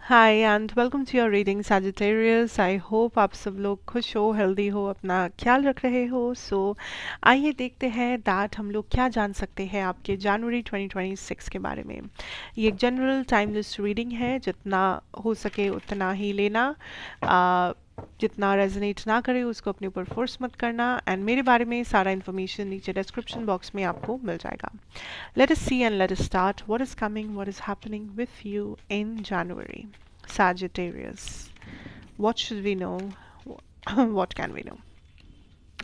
Hi and welcome to your reading Sagittarius. I hope आप सब लोग खुश हो, हेल्दी हो, अपना ख्याल रख रहे हो। आइए देखते हैं दैट हम लोग क्या जान सकते हैं आपके जनवरी 2026 के बारे में। ये एक जनरल टाइमलेस रीडिंग है, जितना हो सके उतना ही लेना। जितना रेजोनेट ना करे उसको अपने ऊपर फोर्स मत करना। एंड मेरे बारे में सारा इन्फॉर्मेशन नीचे डिस्क्रिप्शन बॉक्स में आपको मिल जाएगा। Let us see and let us start what is coming, what is happening with you in January. Sagittarius. What should we know? What can we know?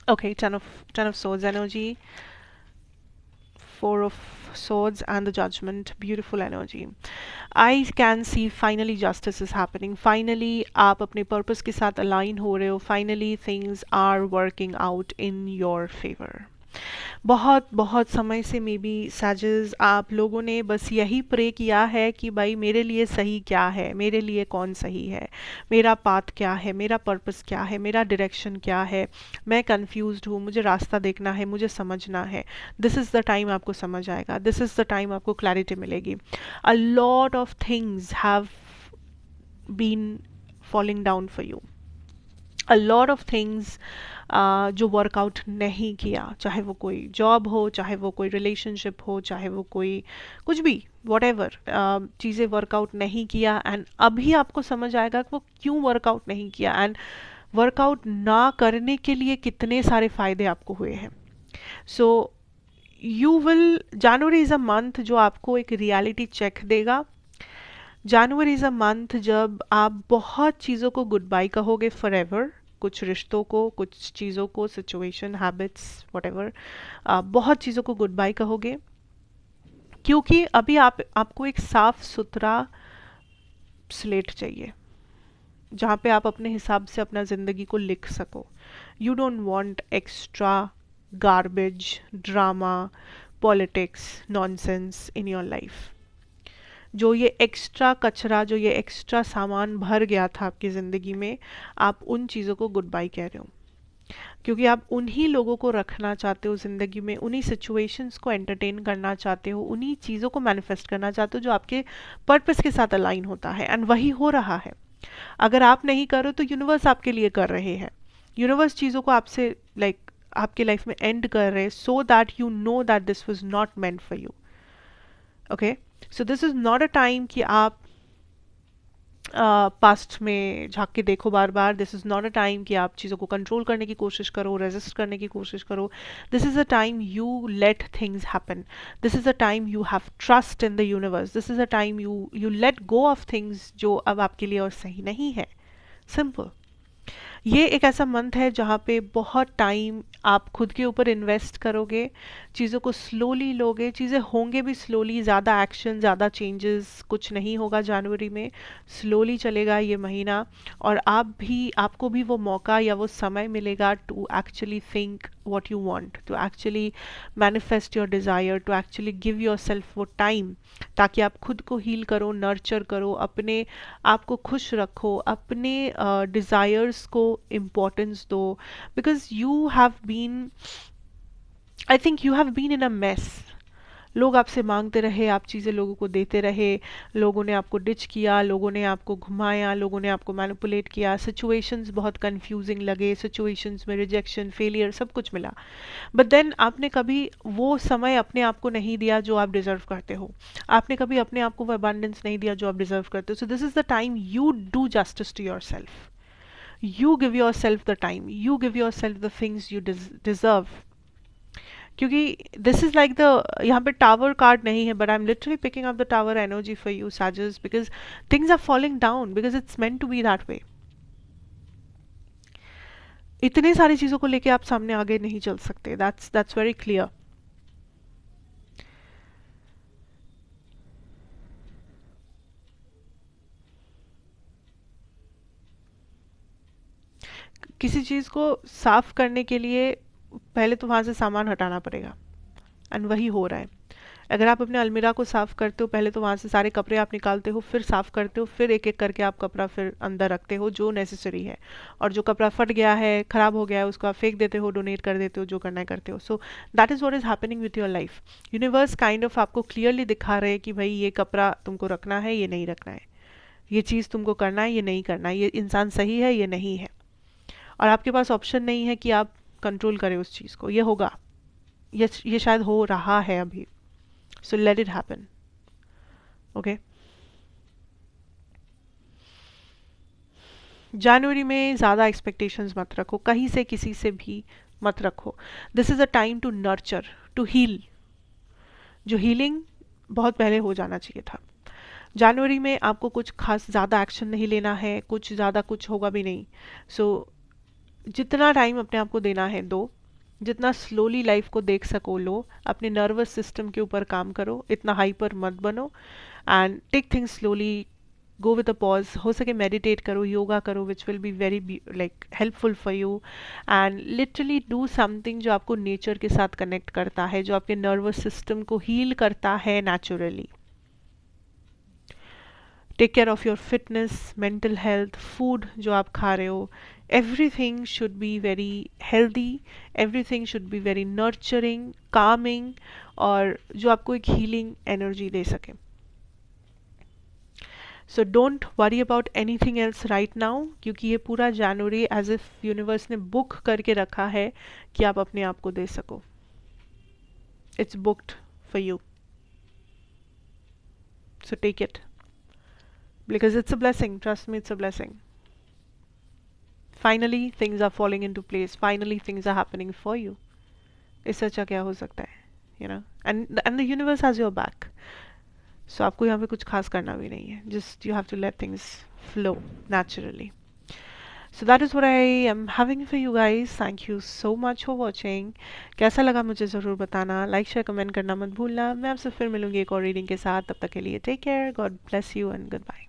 Okay, ten of swords energy, four of swords and the judgment, beautiful energy. I can see finally justice is happening. Finally आप अपने purpose के साथ align हो रहे हो. Finally things are working out in your favor. बहुत बहुत समय से मे बी सैजेस आप लोगों ने बस यही प्रे किया है कि भाई मेरे लिए सही क्या है, मेरे लिए कौन सही है, मेरा पाथ क्या है, मेरा पर्पस क्या है, मेरा डायरेक्शन क्या है, मैं कंफ्यूज्ड हूँ, मुझे रास्ता देखना है, मुझे समझना है। दिस इज़ द टाइम आपको समझ आएगा, दिस इज़ द टाइम आपको क्लैरिटी मिलेगी। A lot of things have been falling down for you. A lot of things जो वर्कआउट नहीं किया, चाहे वो कोई जॉब हो, चाहे वो कोई रिलेशनशिप हो, चाहे वो कोई कुछ भी, वॉट एवर चीज़ें वर्कआउट नहीं किया। एंड अभी आपको समझ आएगा कि वो क्यों वर्कआउट नहीं किया, एंड वर्कआउट ना करने के लिए कितने सारे फायदे आपको हुए हैं। So you will, January is a month जो आपको एक रियलिटी चेक देगा। जनवरी इज़ अ मंथ जब आप बहुत चीज़ों को गुड बाय कहोगे फॉर एवर। कुछ रिश्तों को, कुछ चीज़ों को, सिचुएशन, हैबिट्स, वट बहुत चीज़ों को गुड बाय कहोगे, क्योंकि अभी आपको एक साफ सुथरा स्लेट चाहिए जहाँ पे आप अपने हिसाब से अपना ज़िंदगी को लिख सको। You don't want extra garbage, drama, politics, nonsense in your life. जो ये एक्स्ट्रा कचरा, जो ये एक्स्ट्रा सामान भर गया था आपकी ज़िंदगी में, आप उन चीज़ों को गुड बाय कह रहे हो, क्योंकि आप उन्हीं लोगों को रखना चाहते हो ज़िंदगी में, उन्हीं सिचुएशंस को एंटरटेन करना चाहते हो, उन्हीं चीज़ों को मैनिफेस्ट करना चाहते हो जो आपके पर्पस के साथ अलाइन होता है। एंड वही हो रहा है। अगर आप नहीं कर रहे हो तो यूनिवर्स आपके लिए कर रहे हैं। यूनिवर्स चीज़ों को आपसे आपके लाइफ में एंड कर रहे हैं, so that you know that this was not meant for you. Okay, so this is not a time कि आप पास्ट में झांक के देखो बार बार। This is not a time कि आप चीज़ों को कंट्रोल करने की कोशिश करो, रेजिस्ट करने की कोशिश करो। This is a time you let things happen. This is a time you have trust in the universe. This is a time you let go of things जो अब आपके लिए और सही नहीं है। सिंपल। ये एक ऐसा मंथ है जहाँ पे बहुत टाइम आप खुद के ऊपर इन्वेस्ट करोगे, चीज़ों को स्लोली लोगे, चीज़ें होंगे भी स्लोली, ज़्यादा एक्शन, ज़्यादा चेंजेस कुछ नहीं होगा जनवरी में। स्लोली चलेगा ये महीना, और आपको भी वो मौका या वो समय मिलेगा to actually think what you want, to actually manifest your desire, to actually give yourself वो टाइम, ताकि आप खुद को हील करो, नर्चर करो, अपने आप को खुश रखो, अपने डिज़ायर्स को इम्पोर्टेंस दो। Because you have been, I think you have been in a mess. लोग आपसे मांगते रहे, आप चीज़ें लोगों को देते रहे, लोगों ने आपको डिच किया, लोगों ने आपको घुमाया, लोगों ने आपको मैनिपुलेट किया, सिचुएशंस बहुत कंफ्यूजिंग लगे, सिचुएशंस में रिजेक्शन, फेलियर, सब कुछ मिला। बट देन आपने कभी वो समय अपने आप को नहीं दिया जो आप डिजर्व करते हो। आपने कभी अपने आप को वो अबंडेंस नहीं दिया जो आप डिजर्व करते हो। So this is the time you do justice to your self. You give your self the time, you give your self the things you deserve. क्योंकि दिस इज लाइक द, यहाँ पे tower card नहीं है, but I am literally picking up the tower energy for you साजस, because things are falling down, because it's meant to be that way. इतने सारी चीज़ों को लेके आप सामने आगे नहीं चल सकते, दैट्स वेरी क्लियर। किसी चीज़ को साफ करने के लिए पहले तो वहाँ से सामान हटाना पड़ेगा, एंड वही हो रहा है। अगर आप अपने अलमीरा को साफ करते हो, पहले तो वहाँ से सारे कपड़े आप निकालते हो, फिर साफ करते हो, फिर एक एक करके आप कपड़ा फिर अंदर रखते हो जो नेसेसरी है, और जो कपड़ा फट गया है, खराब हो गया है, उसको आप फेंक देते हो, डोनेट कर देते हो, जो करना है करते हो। So that is what is happening with your life. Universe kind of आपको क्लियरली दिखा रहे हैं कि भाई ये कपड़ा तुमको रखना है, ये नहीं रखना है। ये चीज़ तुमको करना है, ये नहीं करना है, ये इंसान सही है, ये नहीं है, और आपके पास ऑप्शन नहीं है कि आप कंट्रोल करें उस चीज़ को। ये होगा, ये शायद हो रहा है अभी। So let it happen. Okay, जनवरी में ज़्यादा एक्सपेक्टेशंस मत रखो, कहीं से किसी से भी मत रखो। This is a time to nurture, to heal. जो हीलिंग बहुत पहले हो जाना चाहिए था। जनवरी में आपको कुछ खास ज़्यादा एक्शन नहीं लेना है, कुछ ज़्यादा कुछ होगा भी नहीं। सो जितना टाइम अपने आप को देना है दो, जितना स्लोली लाइफ को देख सको लो, अपने नर्वस सिस्टम के ऊपर काम करो, इतना हाइपर मत बनो, and take things slowly, go with a pause. हो सके मेडिटेट करो, योगा करो, which will be very like helpful for you, and literally do something जो आपको नेचर के साथ कनेक्ट करता है, जो आपके नर्वस सिस्टम को हील करता है naturally. Take care of your fitness, mental health, food जो आप खा रहे हो, everything should be very healthy, everything should be very nurturing, calming, और जो आपको एक healing energy दे सके। So don't worry about anything else right now, क्योंकि ये पूरा जनवरी एज इफ यूनिवर्स ने बुक करके रखा है कि आप अपने आप को दे सको। It's booked for you, so take it, because it's a blessing, trust me, it's a blessing. Finally things are falling into place, finally things are happening for you. इससे अच्छा क्या हो सकता है, you know, and the universe has your back. So आपको यहाँ पे कुछ खास करना भी नहीं है, just you have to let things flow naturally. So that is what I am having for you guys. Thank you so much for watching. कैसा लगा मुझे ज़रूर बताना, लाइक शेयर कमेंट करना मत भूलना। मैं आपसे फिर मिलूंगी एक और रीडिंग के साथ, तब तक के लिए take care, God bless you and good bye.